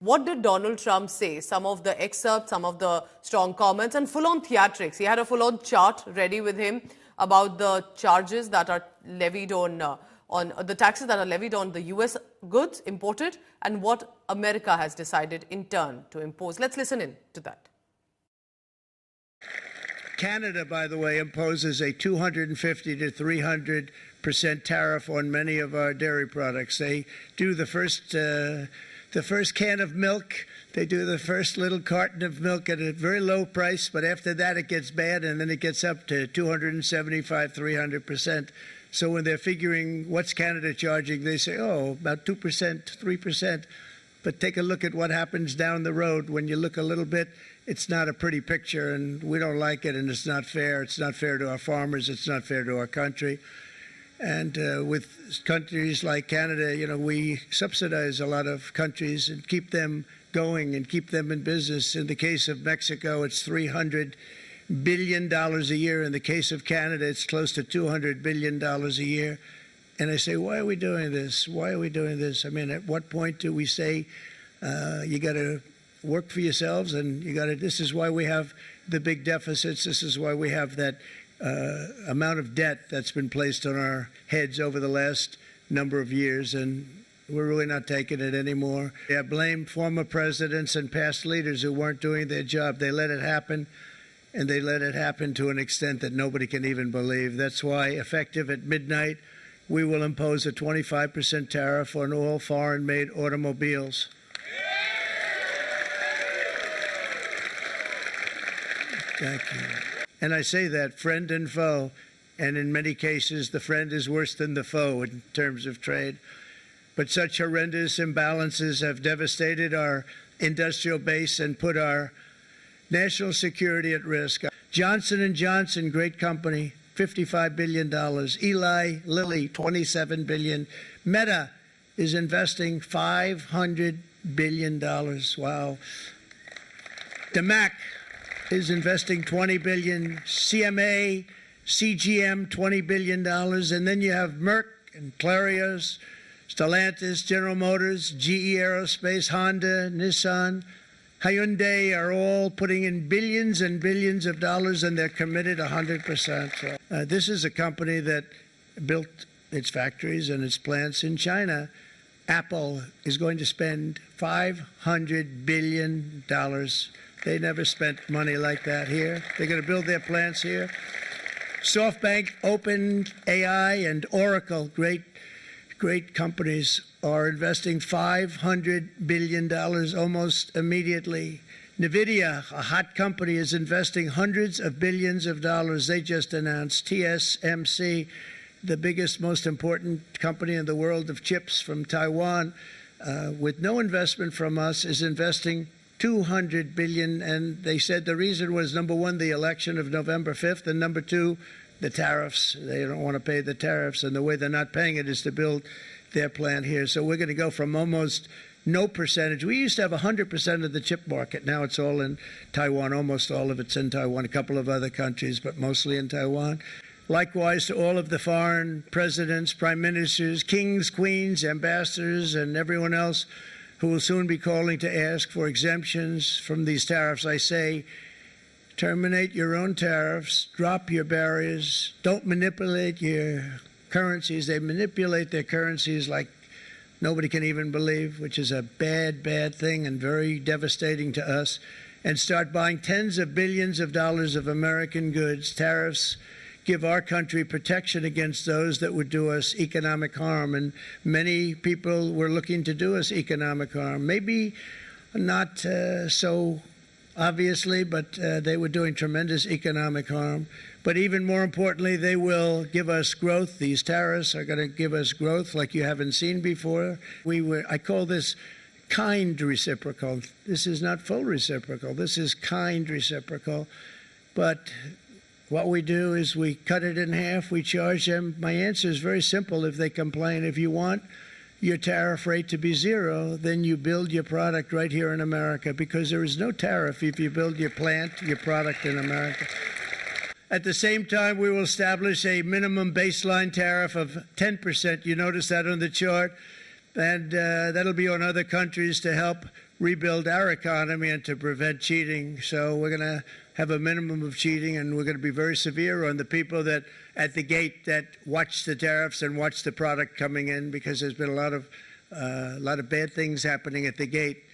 What did Donald Trump say? Some of the excerpts, some of the strong comments, and full-on theatrics. He had a full-on chart ready with him about the charges that are levied on the taxes that are levied on the U.S. goods imported and what America has decided in turn to impose. Let's listen in to that. Canada, by the way, imposes a 250 to 300% tariff on many of our dairy products. They do the first can of milk, they do the first little carton of milk at a very low price, but after that it gets bad, and then it gets up to 275, 300%. So when they're figuring what's Canada charging, they say, oh, about 2%, 3%. But take a look at what happens down the road. When you look a little bit, it's not a pretty picture, and we don't like it, and it's not fair. It's not fair to our farmers. It's not fair to our country. And with countries like Canada, you know, we subsidize a lot of countries and keep them going and keep them in business. In the case of Mexico, it's $300 billion a year. In the case of Canada, it's close to $200 billion a year. And I say, why are we doing this? Why are we doing this? I mean, at what point do we say you got to work for yourselves and you got to? This is why we have the big deficits. This is why we have that amount of debt that's been placed on our heads over the last number of years, and we're really not taking it anymore. I blame former presidents and past leaders who weren't doing their job. They let it happen, and they let it happen to an extent that nobody can even believe. That's why, effective at midnight, we will impose a 25% tariff on all foreign-made automobiles. Thank you. And I say that friend and foe, and in many cases the friend is worse than the foe in terms of trade. But such horrendous imbalances have devastated our industrial base and put our national security at risk. Johnson & Johnson, great company, $55 billion. Eli Lilly, $27 billion. Meta is investing $500 billion. Wow. DeMac is investing $20 billion. CMA, CGM, $20 billion. And then you have Merck and Clarios, Stellantis, General Motors, GE Aerospace, Honda, Nissan, Hyundai are all putting in billions and billions of dollars, and they're committed 100%. This is a company that built its factories and its plants in China. Apple is going to spend $500 billion. They never spent money like that here. They're going to build their plants here. SoftBank, OpenAI, and Oracle, great companies, are investing $500 billion almost immediately. NVIDIA, a hot company, is investing hundreds of billions of dollars. They just announced. TSMC, the biggest, most important company in the world of chips from Taiwan, with no investment from us, is investing $200 billion. And they said the reason was, number one, the election of November 5th, and number two, the tariffs. They don't want to pay the tariffs, and the way they're not paying it is to build their plant here. So we're going to go from almost no percentage. We used to have 100% of the chip market. Now it's all in Taiwan. Almost all of it's in Taiwan, a couple of other countries, but mostly in Taiwan. Likewise to all of the foreign presidents, prime ministers, kings, queens, ambassadors, and everyone else who will soon be calling to ask for exemptions from these tariffs, I say, terminate your own tariffs, drop your barriers, don't manipulate your currencies. They manipulate their currencies like nobody can even believe, which is a bad, bad thing and very devastating to us, and start buying tens of billions of dollars of American goods. Tariffs give our country protection against those that would do us economic harm, and many people were looking to do us economic harm. Maybe not so obviously, but they were doing tremendous economic harm. But even more importantly, they will give us growth. These tariffs are going to give us growth like you haven't seen before. I call this kind reciprocal. This is not full reciprocal. This is kind reciprocal. But what we do is we cut it in half. We charge them. My answer is very simple. If they complain, if you want your tariff rate to be zero, then you build your product right here in America, because there is no tariff if you build your plant, your product in America. At the same time, we will establish a minimum baseline tariff of 10%. You notice that on the chart. And that'll be on other countries to help rebuild our economy and to prevent cheating. So we're going to have a minimum of cheating, and we're going to be very severe on the people that at the gate that watch the tariffs and watch the product coming in, because there's been a lot of bad things happening at the gate.